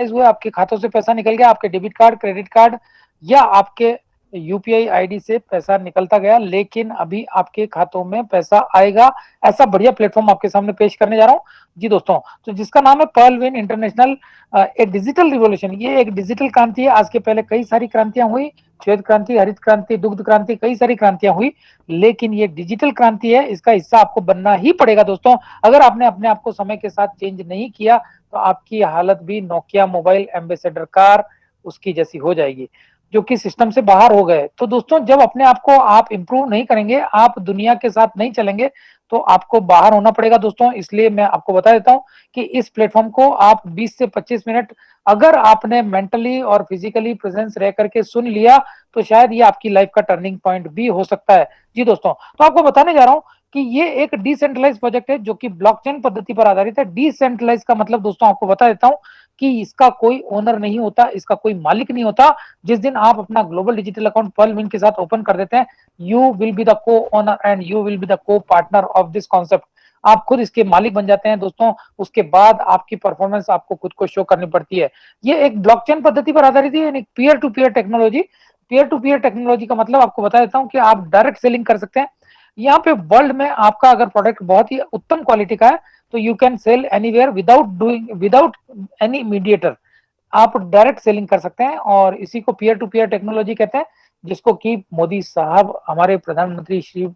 हुए, आपके खातों से पैसा निकल गया, आपके डेबिट कार्ड, क्रेडिट कार्ड या आपके यूपीआई आईडी से पैसा निकलता गया, लेकिन अभी आपके खातों में पैसा आएगा। ऐसा बढ़िया प्लेटफॉर्म आपके सामने पेश करने जा रहा हूँ जी दोस्तों, तो जिसका नाम है पर्लविन इंटरनेशनल। ए डिजिटल रिवॉल्यूशन, ये एक डिजिटल क्रांति है। आज के पहले कई सारी क्रांतियां हुई, श्वेत क्रांति, हरित क्रांति, दुग्ध क्रांति, कई सारी क्रांतियां हुई, लेकिन ये डिजिटल क्रांति है। इसका हिस्सा आपको बनना ही पड़ेगा दोस्तों। अगर आपने अपने आप को समय के साथ चेंज नहीं किया तो आपकी हालत भी नोकिया मोबाइल एम्बेसडर कार उसकी जैसी हो जाएगी, जो कि सिस्टम से बाहर हो गए। तो दोस्तों, जब अपने आप को आप इंप्रूव नहीं करेंगे, आप दुनिया के साथ नहीं चलेंगे, तो आपको बाहर होना पड़ेगा दोस्तों। इसलिए मैं आपको बता देता हूं कि इस प्लेटफॉर्म को आप 20 से 25 मिनट अगर आपने मेंटली और फिजिकली प्रेजेंस रह करके सुन लिया, तो शायद ये आपकी लाइफ का टर्निंग पॉइंट भी हो सकता है जी दोस्तों। तो आपको बताने जा रहा हूं कि ये एक डिसेंट्रलाइज प्रोजेक्ट है जो कि ब्लॉकचेन पद्धति पर आधारित है। डिसेंट्रलाइज का मतलब दोस्तों आपको बता देता हूं कि इसका कोई ओनर नहीं होता, इसका कोई मालिक नहीं होता। जिस दिन आप अपना ग्लोबल डिजिटल अकाउंट पर्लविन के साथ ओपन कर देते हैं, यू विल बी द को owner and you will be the को पार्टनर ऑफ दिस कॉन्सेप्ट। आप खुद इसके मालिक बन जाते हैं दोस्तों। उसके बाद आपकी परफॉर्मेंस आपको खुद को शो करनी पड़ती है। ये एक ब्लॉकचेन पद्धति पर आधारित है, यानी peer to peer technology. Peer to peer technology का मतलब आपको बता देता हूं कि आप डायरेक्ट सेलिंग कर सकते हैं। यहाँ पे वर्ल्ड में आपका अगर प्रोडक्ट बहुत ही उत्तम क्वालिटी का है तो you can sell anywhere without any mediator. आप डायरेक्ट सेलिंग कर सकते हैं, और इसी को पीयर टू पीयर टेक्नोलॉजी कहते हैं, जिसको कि मोदी साहब, हमारे प्रधानमंत्री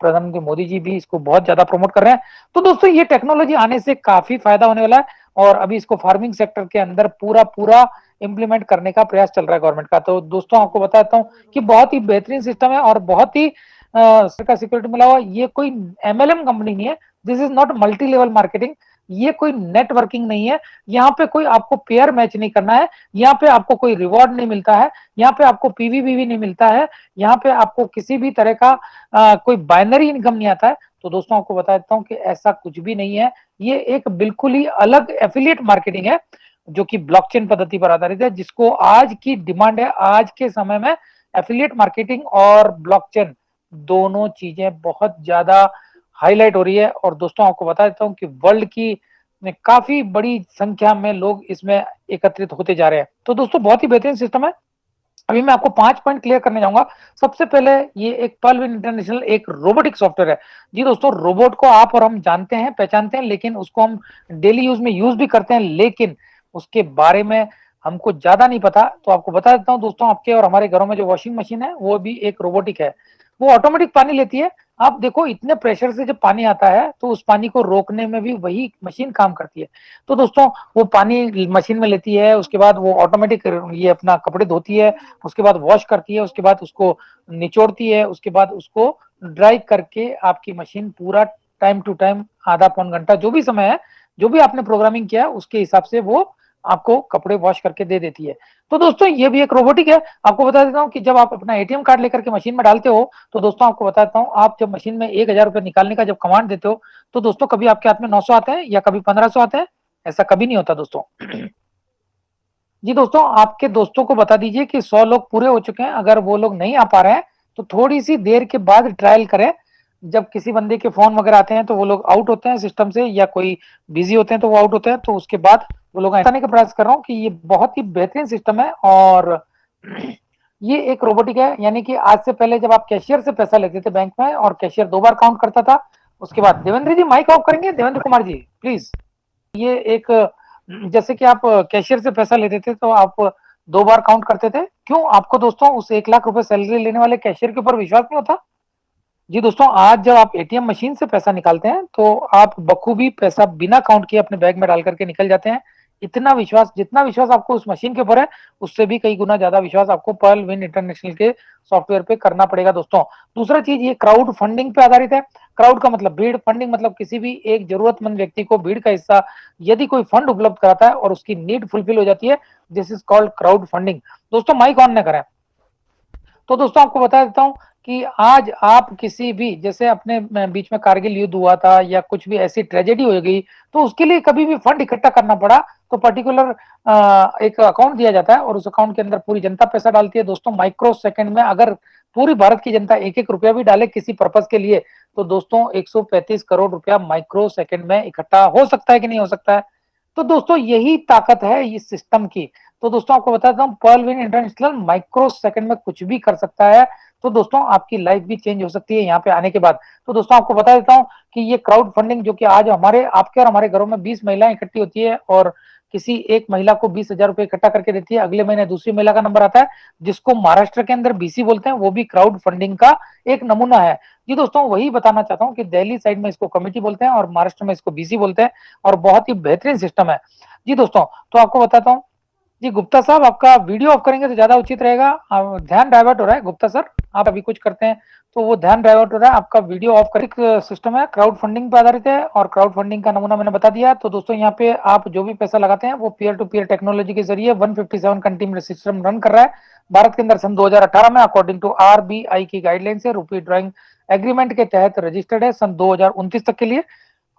मोदी जी भी इसको बहुत ज्यादा प्रमोट कर रहे हैं। तो दोस्तों, ये टेक्नोलॉजी आने से काफी फायदा होने वाला है, और अभी इसको फार्मिंग सेक्टर के अंदर पूरा पूरा इंप्लीमेंट करने का प्रयास चल रहा है गवर्नमेंट का। तो दोस्तों, आपको बताता हूँ कि बहुत ही बेहतरीन सिस्टम है और बहुत ही का सिक्योरिटी मिला हुआ। ये कोई एमएलएम कंपनी नहीं है, this is not multi level marketing, ये कोई नेटवर्किंग नहीं है। यहाँ पे कोई आपको पेयर मैच नहीं करना है, यहाँ पे आपको कोई रिवॉर्ड नहीं मिलता है, यहाँ पे आपको पीवीबीवी नहीं मिलता है, यहाँ पे आपको किसी भी तरह का कोई बाइनरी इनकम नहीं आता है। तो दोस्तों, आपको बता देता हूँ कि ऐसा कुछ भी नहीं है। ये एक बिल्कुल ही अलग एफिलिएट मार्केटिंग है जो कि ब्लॉकचेन पद्धति पर आधारित है, जिसको आज की डिमांड है। आज के समय में एफिलिएट मार्केटिंग और ब्लॉकचेन दोनों चीजें बहुत ज्यादा हाईलाइट हो रही है। और दोस्तों, आपको बता देता हूं कि वर्ल्ड की काफी बड़ी संख्या में लोग इसमें एकत्रित होते जा रहे हैं। तो दोस्तों, बहुत ही बेहतरीन सिस्टम है। अभी मैं आपको 5 पॉइंट क्लियर करने जाऊंगा। सबसे पहले, ये एक पर्लविन इंटरनेशनल एक रोबोटिक सॉफ्टवेयर है जी दोस्तों। रोबोट को आप और हम जानते हैं, पहचानते हैं, लेकिन उसको हम डेली यूज में यूज भी करते हैं, लेकिन उसके बारे में हमको ज्यादा नहीं पता। तो आपको बता देता हूं दोस्तों, आपके और हमारे घरों में जो वॉशिंग मशीन है वो भी एक रोबोटिक है। वो ऑटोमेटिक पानी लेती है। आप देखो, इतने प्रेशर से जब पानी आता है तो उस पानी को रोकने में भी वही मशीन काम करती है। तो दोस्तों, वो पानी मशीन में लेती है, उसके बाद वो ऑटोमेटिक ये अपना कपड़े धोती है, उसके बाद वॉश करती है, उसके बाद उसको निचोड़ती है, उसके बाद उसको ड्राई करके आपकी मशीन पूरा टाइम टू टाइम, आधा पौन घंटा, जो भी समय है, जो भी आपने प्रोग्रामिंग किया है उसके हिसाब से वो आपको कपड़े वॉश करके दे देती है। तो दोस्तों, ये भी एक रोबोटिक है। आपको बता देता हूँ कि जब आप अपना एटीएम कार्ड लेकर के मशीन में डालते हो, तो दोस्तों आपको बताता हूँ, आप जब मशीन में 1,000 रुपए निकालने का जब कमांड देते हो, तो दोस्तों कभी आपके हाथ में 900 आते हैं या कभी 1500 आते हैं? ऐसा कभी नहीं होता दोस्तों। जी दोस्तों, आपके दोस्तों को बता दीजिए कि 100 लोग पूरे हो चुके हैं। अगर वो लोग नहीं आ पा रहे हैं तो थोड़ी सी देर के बाद ट्रायल करें। जब किसी बंदे के फोन वगैरह आते हैं तो वो लोग आउट होते हैं सिस्टम से, या कोई बिजी होते हैं तो वो आउट होते हैं, तो उसके बाद वो लोग बताने का प्रयास कर रहा हूँ कि ये बहुत ही बेहतरीन सिस्टम है। और ये एक रोबोटिक है, यानी कि आज से पहले जब आप कैशियर से पैसा लेते थे बैंक में और कैशियर 2 बार काउंट करता था, उसके बाद देवेंद्र जी माइक ऑफ करेंगे, देवेंद्र कुमार जी प्लीज। ये एक, जैसे कि आप कैशियर से पैसा लेते थे तो आप 2 बार काउंट करते थे। क्यों? आपको दोस्तों उस 1,00,000 रुपए सैलरी लेने वाले कैशियर के ऊपर विश्वास नहीं होता? जी दोस्तों, आज जब आप एटीएम मशीन से पैसा निकालते हैं तो आप बखूबी पैसा बिना काउंट किए अपने बैग में डाल करके निकल जाते हैं। इतना विश्वास, जितना विश्वास आपको उस मशीन के ऊपर है, उससे भी कई गुना ज्यादा विश्वास आपको पर्लविन इंटरनेशनल के सॉफ्टवेयर पे करना पड़ेगा दोस्तों। दूसरा चीज, ये क्राउड फंडिंग पे आधारित है। क्राउड का मतलब भीड़, फंडिंग मतलब किसी भी एक जरूरतमंद व्यक्ति को भीड़ का हिस्सा यदि कोई फंड उपलब्ध कराता है और उसकी नीड फुलफिल हो जाती है, this is called crowd funding. दोस्तों, माइक ऑन न करें। तो दोस्तों, आपको बता देता हूं कि आज आप किसी भी, जैसे अपने बीच में कारगिल युद्ध हुआ था या कुछ भी ऐसी ट्रेजेडी हो गई, तो उसके लिए कभी भी फंड इकट्ठा करना पड़ा तो पर्टिकुलर एक अकाउंट दिया जाता है और उस अकाउंट के अंदर पूरी जनता पैसा डालती है दोस्तों। माइक्रो सेकंड में अगर पूरी भारत की जनता एक एक रुपया भी डाले किसी पर्पज के लिए, तो दोस्तों 135 करोड़ रुपया माइक्रो सेकंड में इकट्ठा हो सकता है कि नहीं हो सकता है? तो दोस्तों यही ताकत है इस सिस्टम की। तो दोस्तों आपको बताता हूँ Pearl Win International microsecond में कुछ भी कर सकता है। तो दोस्तों आपकी लाइफ भी चेंज हो सकती है यहाँ पे आने के बाद। तो दोस्तों आपको बता देता हूँ कि ये क्राउड फंडिंग जो कि आज हमारे आपके और हमारे घरों में 20 महिलाएं इकट्ठी होती है और किसी एक महिला को 20,000 रुपए इकट्ठा करके देती है, अगले महीने दूसरी महिला का नंबर आता है जिसको महाराष्ट्र के अंदर बीसी बोलते हैं, वो भी क्राउड फंडिंग का एक नमूना है। जी दोस्तों वही बताना चाहता हूँ कि दिल्ली साइड में इसको कमेटी बोलते हैं और महाराष्ट्र में इसको बीसी बोलते हैं और बहुत ही बेहतरीन सिस्टम है। जी दोस्तों तो आपको बताता हूँ। जी गुप्ता साहब आपका वीडियो ऑफ करेंगे तो ज्यादा उचित रहेगा। ध्यान डाइवर्ट हो रहा है गुप्ता सर, आप अभी कुछ करते हैं तो वो ध्यान डाइवर्ट हो रहा है, आपका वीडियो ऑफ कर। सिस्टम है क्राउड फंडिंग पर आधारित है और क्राउड फंडिंग का नमूना मैंने बता दिया। तो दोस्तों यहाँ पे आप जो भी पैसा लगाते हैं वो पीयर टू पीयर टेक्नोलॉजी के जरिए 157 कंट्री में सिस्टम रन कर रहा है भारत के अंदर सन 2018 में अकॉर्डिंग टू आरबीआई की गाइडलाइन से रुपी ड्राइंग एग्रीमेंट के तहत रजिस्टर्ड है सन 2029 तक के लिए।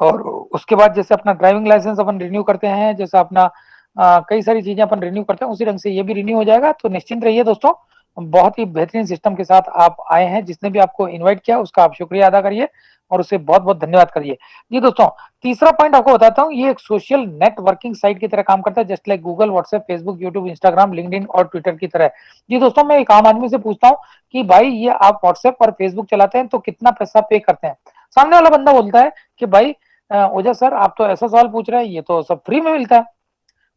और उसके बाद जैसे अपना ड्राइविंग लाइसेंस अपन रिन्यू करते हैं, जैसे अपना कई सारी चीजें अपन रिन्यू करते हैं, उसी ढंग से ये भी रिन्यू हो जाएगा। तो निश्चिंत रहिए दोस्तों, बहुत ही बेहतरीन सिस्टम के साथ आप आए हैं। जिसने भी आपको इनवाइट किया उसका आप शुक्रिया अदा करिए और उसे बहुत बहुत धन्यवाद करिए। जी दोस्तों तीसरा पॉइंट आपको बताता हूँ, ये एक सोशल नेटवर्किंग साइट की तरह काम करता है, just like Google, WhatsApp, Facebook, YouTube, Instagram, LinkedIn और ट्विटर की तरह। जी दोस्तों मैं एक आम आदमी से पूछता हूँ कि भाई ये आप व्हाट्सएप और फेसबुक चलाते हैं तो कितना पैसा पे करते हैं? सामने वाला बंदा बोलता है कि भाई ओझा सर आप तो ऐसा सवाल पूछ रहे हैं, ये तो सब फ्री में मिलता है।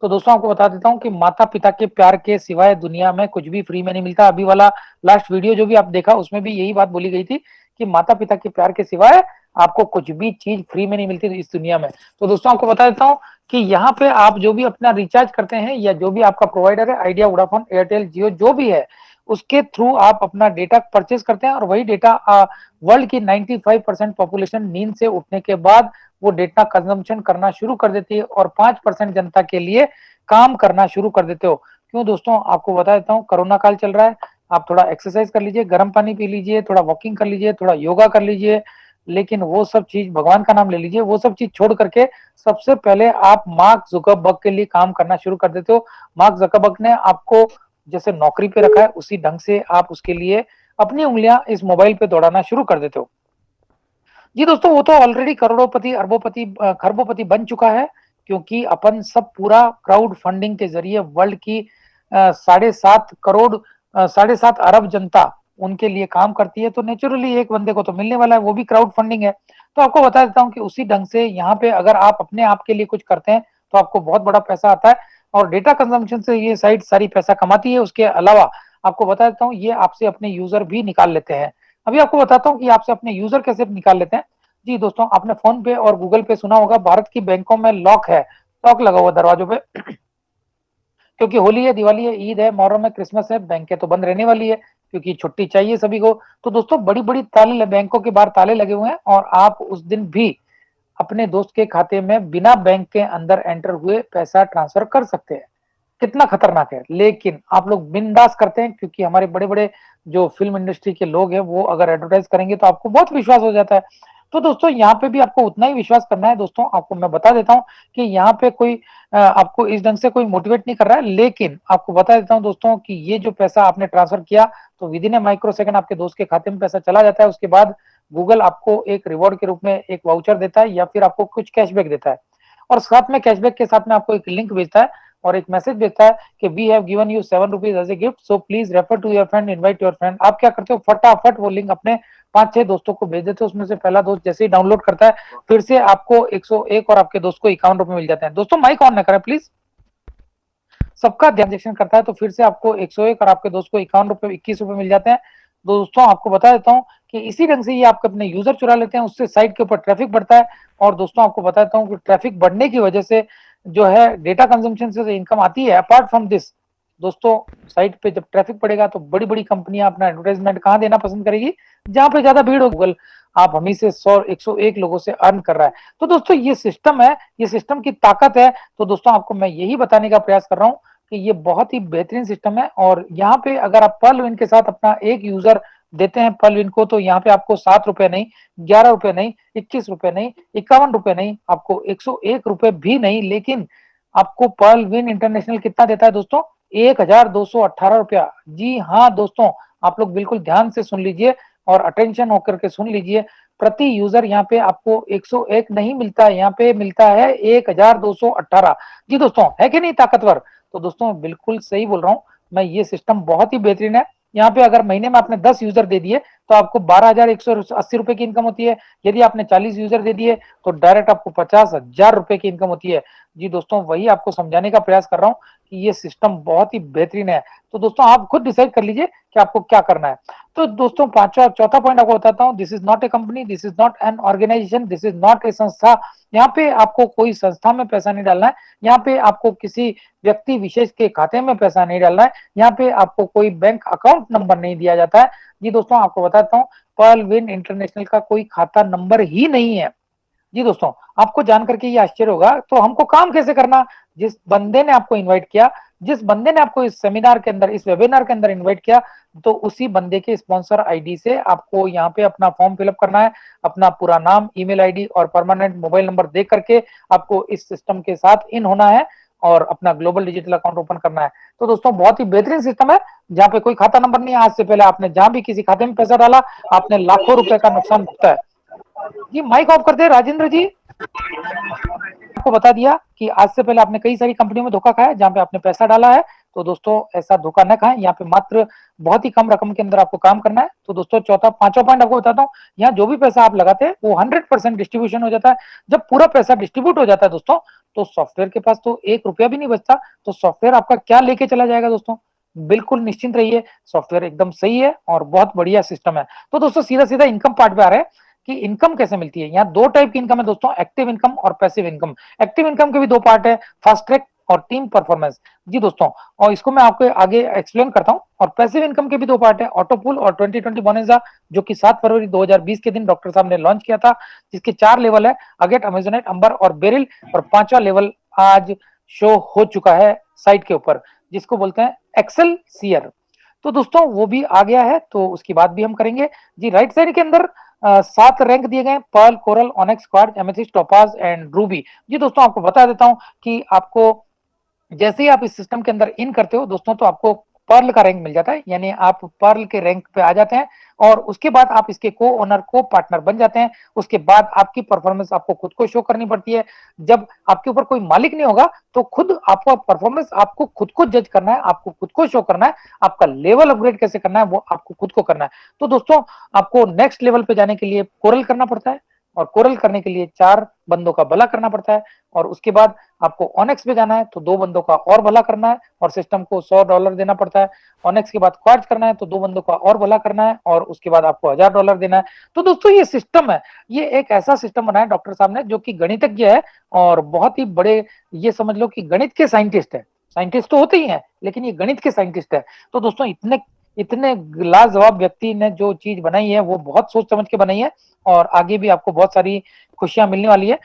तो दोस्तों आपको बता देता हूँ कि माता पिता के प्यार के सिवाय दुनिया में कुछ भी फ्री में नहीं मिलता। अभी वाला लास्ट वीडियो जो भी आप देखा उसमें भी यही बात बोली गई थी कि माता पिता के प्यार के सिवाय आपको कुछ भी चीज फ्री में नहीं मिलती इस दुनिया में। तो दोस्तों आपको बता देता हूँ कि यहाँ पे आप जो भी अपना रिचार्ज करते हैं या जो भी आपका प्रोवाइडर है, आइडिया, वोडाफोन, एयरटेल, जियो जो भी है, उसके थ्रू आप अपना डेटा परचेज करते हैं और वही डेटा वर्ल्ड की 95% पॉपुलेशन नींद से उठने के बाद वो डेटा कंजम्पशन करना शुरू कर देती है और 5% जनता के लिए काम करना शुरू कर देते हो। क्यों दोस्तों आपको बता देता हूँ, कोरोना काल चल रहा है, आप थोड़ा एक्सरसाइज कर लीजिए, गर्म पानी पी लीजिए, थोड़ा वॉकिंग कर लीजिए, थोड़ा योगा कर लीजिए, लेकिन वो सब चीज भगवान का नाम ले लीजिए, वो सब चीज छोड़ करके सबसे पहले आप मार्क जुकरबर्ग के लिए काम करना शुरू कर देते हो। मार्क जुकरबर्ग ने आपको जैसे नौकरी पे रखा है उसी ढंग से आप उसके लिए अपनी उंगलियां इस मोबाइल पे दौड़ाना शुरू कर देते हो। जी दोस्तों वो तो ऑलरेडी करोड़ोंपति, अरबोंपति, खरबोंपति बन चुका है, क्योंकि अपन सब पूरा क्राउड फंडिंग के जरिए वर्ल्ड की 7.5 करोड़ 7.5 अरब जनता उनके लिए काम करती है। तो नेचुरली एक बंदे को तो मिलने वाला है, वो भी क्राउड फंडिंग है। तो आपको बता देता हूँ कि उसी ढंग से यहाँ पे अगर आप अपने आप के लिए कुछ करते हैं तो आपको बहुत बड़ा पैसा आता है और डेटा कंजम्पशन से ये साइट सारी पैसा कमाती है। उसके अलावा आपको बता देता हूँ ये आपसे अपने यूजर भी निकाल लेते हैं। अभी आपको बताता हूँ कि आपसे अपने यूजर कैसे निकाल लेते हैं। जी दोस्तों आपने फोन पे और गूगल पे सुना होगा, भारत की बैंकों में लॉक है, लॉक लगा हुआ दरवाजों पे क्योंकि होली है, दिवाली है, ईद है, मुहर्रम है, क्रिसमस है, बैंकें तो बंद रहने वाली है क्योंकि छुट्टी चाहिए सभी को। तो दोस्तों बड़ी बड़ी ताले बैंकों के बाहर ताले लगे हुए हैं और आप उस दिन भी अपने दोस्त के खाते में बिना बैंक के अंदर एंटर हुए पैसा ट्रांसफर कर सकते हैं। कितना खतरनाक है, लेकिन आप लोग बिंदास करते हैं क्योंकि हमारे बड़े बड़े जो फिल्म इंडस्ट्री के लोग हैं वो अगर एडवर्टाइज करेंगे तो आपको बहुत विश्वास हो जाता है। तो दोस्तों यहाँ पे भी आपको उतना ही विश्वास करना है। दोस्तों आपको मैं बता देता हूँ कि यहाँ पे कोई आपको इस ढंग से कोई मोटिवेट नहीं कर रहा है, लेकिन आपको बता देता हूँ दोस्तों कि ये जो पैसा आपने ट्रांसफर किया तो with in A micro second आपके दोस्त के खाते में पैसा चला जाता है। उसके बाद गूगल आपको एक रिवॉर्ड के रूप में एक वाउचर देता है या फिर आपको कुछ कैशबैक देता है और साथ में कैशबैक के साथ में आपको एक लिंक भेजता है और एक मैसेज भेजता है कि we have given you 7 rupees as a gift, so please refer to your friend, invite your friend. आप क्या करते हो, फटाफट वो लिंक अपने 5-6 दोस्तों को भेज देते हो। उसमें से पहला दोस्त जैसे ही डाउनलोड करता है फिर से आपको 101 और आपके दोस्त को 51 रुपए मिल जाते हैं। दोस्तों माइक ऑन न करें प्लीज, सबका ट्रांजेक्शन करता है तो फिर से आपको 101 और आपके दोस्त को 51 रुपए 21 रुपए मिल जाते हैं। दोस्तों आपको बता देता हूँ कि इसी ढंग से ये आपके अपने यूजर चुरा लेते हैं, उससे साइट के ऊपर ट्रैफिक बढ़ता है और दोस्तों आपको बता देता हूँ कि ट्रैफिक बढ़ने की वजह से जो है डेटा कंजम्पशन से इनकम आती है। अपार्ट फ्रॉम दिस दोस्तों साइट पे जब ट्रैफिक बढ़ेगा तो बड़ी बड़ी कंपनियां अपना एडवर्टाइजमेंट कहाँ देना पसंद करेगी, जहां पे ज्यादा भीड़ हो। गूगल आप हमी से 100-101 लोगों से अर्न कर रहा है। तो दोस्तों ये सिस्टम है, ये सिस्टम की ताकत है। तो दोस्तों आपको मैं यही बताने का प्रयास कर रहा हूँ कि ये बहुत ही बेहतरीन सिस्टम है और यहाँ पे अगर आप पर्ल विन के साथ अपना एक यूजर देते हैं पर्ल विन को तो यहाँ पे आपको 7 रुपए नहीं, 11 रुपए नहीं, 21 रुपए नहीं, 51 रुपए नहीं, आपको 101 रुपए भी नहीं, लेकिन आपको पर्ल विन इंटरनेशनल कितना देता है दोस्तों, 1218 रुपया। जी हाँ दोस्तों, आप लोग बिल्कुल ध्यान से सुन लीजिए और अटेंशन होकर के सुन लीजिए। प्रति यूजर यहाँ पे आपको 101 नहीं मिलता है, यहाँ पे मिलता है 1218। जी दोस्तों, है कि नहीं ताकतवर? तो दोस्तों बिल्कुल सही बोल रहा हूँ मैं, ये सिस्टम बहुत ही बेहतरीन है। यहाँ पे अगर महीने में आपने 10 यूजर दे दिए तो आपको 12,180 रुपए की इनकम होती है। यदि आपने 40 यूजर दे दिए तो डायरेक्ट आपको 50,000 रुपए की इनकम होती है। जी दोस्तों, वही आपको समझाने का प्रयास कर रहा हूँ कि ये सिस्टम बहुत ही बेहतरीन है। तो दोस्तों आप खुद डिसाइड कर लीजिए कि आपको क्या करना है। तो दोस्तों पांचवा चौथा पॉइंट आपको बताता हूँ, this is not a company, this is not an organization, this is not a संस्था। यहाँ पे आपको कोई संस्था में पैसा नहीं डालना है, यहाँ पे आपको किसी व्यक्ति विशेष के खाते में पैसा नहीं डालना है, यहाँ पे आपको कोई बैंक अकाउंट नंबर नहीं दिया जाता है। जी दोस्तों आपको बताता हूँ, पर्ल विन इंटरनेशनल का कोई खाता नंबर ही नहीं है। जी दोस्तों, आपको जान करके ये आश्चर्य होगा, तो हमको काम कैसे करना? जिस बंदे ने आपको इनवाइट किया, जिस बंदे ने आपको इस सेमिनार के अंदर, इस वेबिनार के अंदर इनवाइट किया, तो उसी बंदे के स्पॉन्सर आईडी से आपको यहाँ पे अपना फॉर्म फिलअप करना है। अपना पूरा नाम, ईमेल आईडी और परमानेंट मोबाइल नंबर दे करके आपको इस सिस्टम के साथ इन होना है और अपना ग्लोबल डिजिटल अकाउंट ओपन करना है। तो दोस्तों बहुत ही बेहतरीन सिस्टम है, जहाँ पे कोई खाता नंबर नहीं है। आज से पहले आपने जहां भी किसी खाते में पैसा डाला, आपने लाखों रुपए का नुकसान भुगता है। जी माइक ऑफ कर दे राजेंद्र जी। आपको बता दिया कि आज से पहले आपने कई सारी कंपनियों में धोखा खाया जहां पे आपने पैसा डाला है। तो दोस्तों ऐसा धोखा न खाएं, यहाँ पे मात्र बहुत ही कम रकम के अंदर आपको काम करना है। तो दोस्तों चौथा पांचवा पॉइंट आपको बताता हूँ, यहाँ जो भी पैसा आप लगाते हैं वो 100% डिस्ट्रीब्यूशन हो जाता है। जब पूरा पैसा डिस्ट्रीब्यूट हो जाता है दोस्तों, तो सॉफ्टवेयर के पास तो 1 रुपया भी नहीं बचता। तो सॉफ्टवेयर आपका क्या लेके चला जाएगा दोस्तों? बिल्कुल निश्चिंत रहिए, सॉफ्टवेयर एकदम सही है और बहुत बढ़िया सिस्टम है। तो दोस्तों सीधा सीधा इनकम पार्ट पे आ रहे हैं कि इनकम कैसे मिलती है। यहाँ दो टाइप की इनकम है दोस्तों, एक्टिव इनकम और पैसिव इनकम। एक्टिव इनकम के भी दो पार्ट है, फास्ट ट्रैक और टीम परफॉर्मेंस। जी दोस्तों, और इसको मैं आपको आगे एक्सप्लेन करता हूं। और पैसिव इनकम के भी दो पार्ट है, ऑटोपुल और 2020 बोनस, जो कि 7 फरवरी 2020 के दिन डॉक्टर साहब ने लॉन्च किया था, जिसके 4 लेवल है, अगेट, अमेजोनेट, अंबर और बेरिल। और 5वां लेवल आज शो हो चुका है साइट के ऊपर, जिसको बोलते हैं एक्सेल सीयर। तो दोस्तों वो भी आ गया है, तो उसकी बात भी हम करेंगे। जी राइट साइड के अंदर 7 रैंक दिए गए, pearl, coral, onyx, quartz, amethyst, topaz and ruby. जी दोस्तों आपको बता देता हूं कि आपको जैसे ही आप इस सिस्टम के अंदर इन करते हो दोस्तों, तो आपको पर्ल का रैंक मिल जाता है, यानी आप पर्ल के रैंक पे आ जाते हैं। और उसके बाद आप इसके को ओनर, को पार्टनर बन जाते हैं। उसके बाद आपकी परफॉर्मेंस आपको खुद को शो करनी पड़ती है। जब आपके ऊपर कोई मालिक नहीं होगा तो खुद आपका परफॉर्मेंस आपको खुद को जज करना है, आपको खुद को शो करना है। आपका लेवल अपग्रेड कैसे करना है वो आपको खुद को करना है। तो दोस्तों आपको नेक्स्ट लेवल पे जाने के लिए कोरल करना पड़ता है, और कोरल करने के लिए 4 बंदों का भला करना पड़ता है। और उसके बाद आपको ऑनेक्स पे जाना है तो 2 बंदों का और भला करना है और सिस्टम को $100 देना पड़ता है। ऑनेक्स के बाद क्वार्ट्ज करना है तो 2 बंदों का और भला करना है और उसके बाद आपको $1000 देना है। तो दोस्तों ये सिस्टम है, ये एक ऐसा सिस्टम बनाया डॉक्टर साहब ने जो कि गणितज्ञ है और बहुत ही बड़े, ये समझ लो कि गणित के साइंटिस्ट है। साइंटिस्ट तो होते ही हैं, लेकिन ये गणित के साइंटिस्ट है। तो दोस्तों इतने इतने लाजवाब व्यक्ति ने जो चीज बनाई है वो बहुत सोच समझ के बनाई है, और आगे भी आपको बहुत सारी खुशियां मिलने वाली है।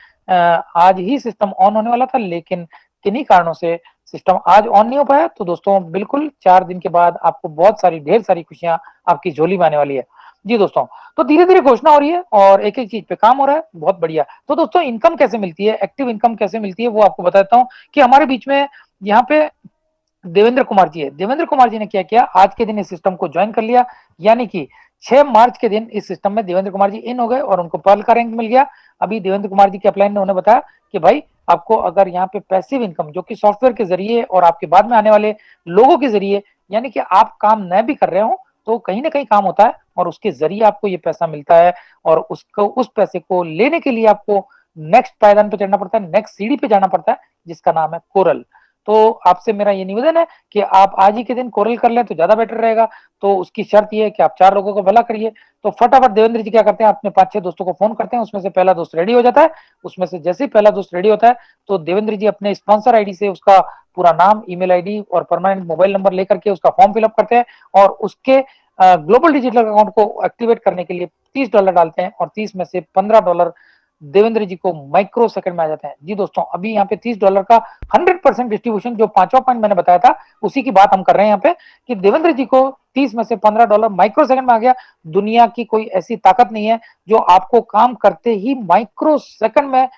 आज ही सिस्टम ऑन होने वाला था, लेकिन किन्हीं कारणों से सिस्टम आज ऑन नहीं हो पाया। तो दोस्तों बिल्कुल 4 दिन के बाद आपको बहुत सारी, ढेर सारी खुशियां आपकी झोली में आने वाली है। जी दोस्तों, तो धीरे धीरे घोषणा हो रही है और एक एक चीज पे काम हो रहा है, बहुत बढ़िया। तो दोस्तों इनकम कैसे मिलती है, एक्टिव इनकम कैसे मिलती है, वो आपको बताता हूँ कि हमारे बीच में यहाँ पे देवेंद्र कुमार जी है। देवेंद्र कुमार जी ने क्या किया, आज के दिन इस सिस्टम को ज्वाइन कर लिया, यानी कि 6 मार्च के दिन इस सिस्टम में देवेंद्र कुमार जी इन हो गए और उनको पर्ल का रैंक मिल गया। अभी देवेंद्र कुमार जी के अपलाइन ने उन्हें बताया कि भाई आपको अगर यहाँ पे पैसिव इनकम, जो कि सॉफ्टवेयर के जरिए और आपके बाद में आने वाले लोगों के जरिए, यानी कि आप काम न भी कर रहे हो तो कहीं ना कहीं काम होता है और उसके जरिए आपको ये पैसा मिलता है। और उसको, उस पैसे को लेने के लिए आपको नेक्स्ट पायदान पे चढ़ना पड़ता है, नेक्स्ट सीढ़ी पे जाना पड़ता है, जिसका नाम है कोरल। तो आपसे मेरा ये निवेदन है कि आप आज ही के दिन कोरल कर लें तो ज्यादा बेटर रहेगा। तो उसकी शर्त ये है कि आप 4 लोगों को भला करिए। तो फटाफट देवेंद्र जी क्या करते हैं, अपने 5-6 दोस्तों को फोन करते हैं, उसमें से पहला दोस्त रेडी हो जाता है। उसमें से जैसे ही पहला दोस्त रेडी होता है तो देवेंद्र जी अपने स्पॉन्सर आईडी से उसका पूरा नाम, ईमेल आईडी और परमानेंट मोबाइल नंबर लेकर के उसका फॉर्म फिलअप करते हैं और उसके ग्लोबल डिजिटल अकाउंट को एक्टिवेट करने के लिए $30 डालते हैं और 30 में से $15 देवेंद्र जी को माइक्रो सेकंड में आ जाते हैं। जी दोस्तों, अभी यहाँ पे $30 का 100% डिस्ट्रीब्यूशन, जो 5वां पॉइंट मैंने बताया था उसी की बात हम कर रहे हैं यहाँ पे, कि देवेंद्र जी को 30 में से $15 माइक्रो सेकंड में आ गया। दुनिया की कोई ऐसी ताकत नहीं है जो आपको काम करते ही माइक्रो सेकंड में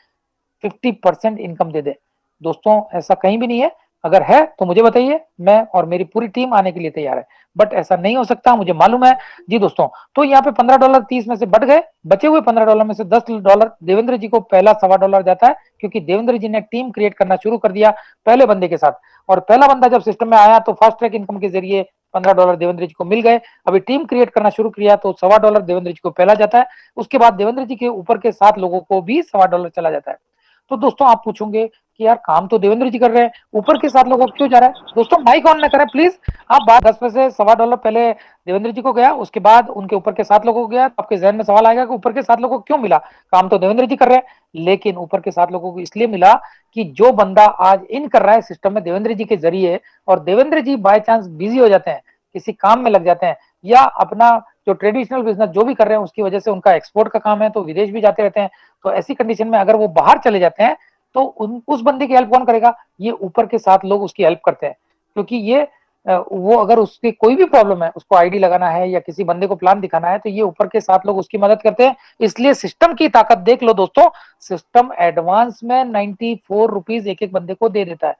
50% इनकम दे दे। दोस्तों ऐसा कहीं भी नहीं है। अगर है तो मुझे बताइए, मैं और मेरी पूरी टीम आने के लिए तैयार है। बट ऐसा नहीं हो सकता, मुझे मालूम है जी दोस्तों। तो यहाँ पे $15 30 में से बढ़ गए, बचे हुए $15 में से $10 देवेंद्र जी को पहला $1.25 जाता है, क्योंकि देवेंद्र जी ने टीम क्रिएट करना शुरू कर दिया पहले बंदे के साथ। और पहला बंदा जब सिस्टम में आया तो फास्ट ट्रैक इनकम के जरिए $15 देवेंद्र जी को मिल गए। अभी टीम क्रिएट करना शुरू किया तो $1.25 देवेंद्र जी को पहला जाता है। उसके बाद देवेंद्र जी के ऊपर के 7 लोगों को भी $1.25 चला जाता है। तो दोस्तों आप पूछोगे कि यार काम तो देवेंद्र जी कर रहे हैं, ऊपर के 7 लोगों को क्यों जा रहा है? दोस्तों माइक ऑन ना करें प्लीज। आप बात 10 में से $1.25 पहले देवेंद्र जी को गया, उसके बाद उनके ऊपर के 7 लोगों को गया, तो आपके जहन में सवाल आएगा कि ऊपर के 7 लोगों को क्यों मिला? काम तो देवेंद्र जी कर रहे हैं। लेकिन ऊपर के 7 लोगों को इसलिए मिला कि जो बंदा आज इन कर रहा है सिस्टम में देवेंद्र जी के जरिए, और देवेंद्र जी बाय चांस बिजी हो जाते हैं, किसी काम में लग जाते हैं, या अपना जो ट्रेडिशनल बिजनेस जो भी कर रहे हैं उसकी वजह से उनका एक्सपोर्ट का काम है तो विदेश भी जाते रहते हैं। तो ऐसी कंडीशन में अगर वो बाहर चले जाते हैं तो उस बंदे की हेल्प कौन करेगा? ये ऊपर के 7 लोग उसकी हेल्प करते हैं। क्योंकि ये वो अगर उसकी कोई भी प्रॉब्लम है, उसको आईडी लगाना है या किसी बंदे को प्लान दिखाना है, तो ये ऊपर के 7 लोग उसकी मदद करते हैं। इसलिए सिस्टम की ताकत देख लो दोस्तों, सिस्टम एडवांस में ₹94 एक एक बंदे को दे देता है।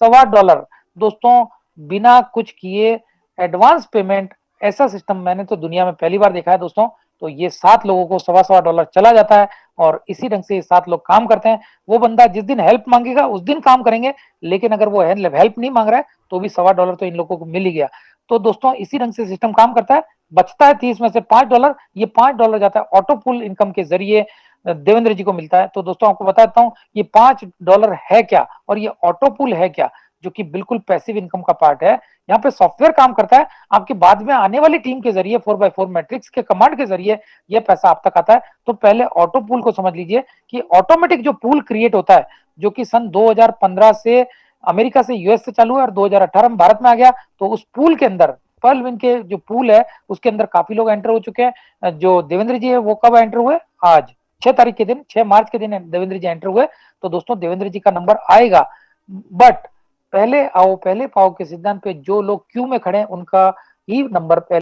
$1.25 दोस्तों, बिना कुछ किए एडवांस पेमेंट, ऐसा सिस्टम मैंने तो दुनिया में पहली बार देखा है दोस्तों। तो ये 7 लोगों को $1.25 चला जाता है, और इसी ढंग से 7 लोग काम करते हैं। वो बंदा जिस दिन हेल्प मांगेगा उस दिन काम करेंगे, लेकिन अगर वो हेल्प नहीं मांग रहा है तो भी $1.25 तो इन लोगों को मिल ही गया। तो दोस्तों इसी ढंग से सिस्टम काम करता है। बचता है 30 में से $5, ये $5 जाता है ऑटो पुल इनकम के जरिए देवेंद्र जी को मिलता है। तो दोस्तों आपको बताता हूँ ये $5 है क्या और ये ऑटो पुल है क्या, जो कि बिल्कुल पैसिव इनकम का पार्ट है। यहाँ पे सॉफ्टवेयर काम करता है, आपके बाद में आने वाली टीम के जरिए 4x4 मैट्रिक्स के कमांड के जरिए ये पैसा आप तक आता है। तो पहले ऑटो पूल को समझ लीजिए कि ऑटोमेटिक जो पूल क्रिएट होता है, जो कि सन 2015 से अमेरिका से यूएस से चालू है और 2018 में भारत में आ गया। तो उस पूल के अंदर पर्ल विन के जो पूल है उसके अंदर काफी लोग एंटर हो चुके हैं। जो देवेंद्र जी है वो कब एंटर हुए? आज 6 तारीख के दिन, 6 मार्च के दिन देवेंद्र जी एंटर हुए। तो दोस्तों देवेंद्र जी का नंबर आएगा, बट पहले आओ पहले पाओ के सिद्धांत पे जो लोग क्यू में खड़े हैं उनका ही नंबर पहले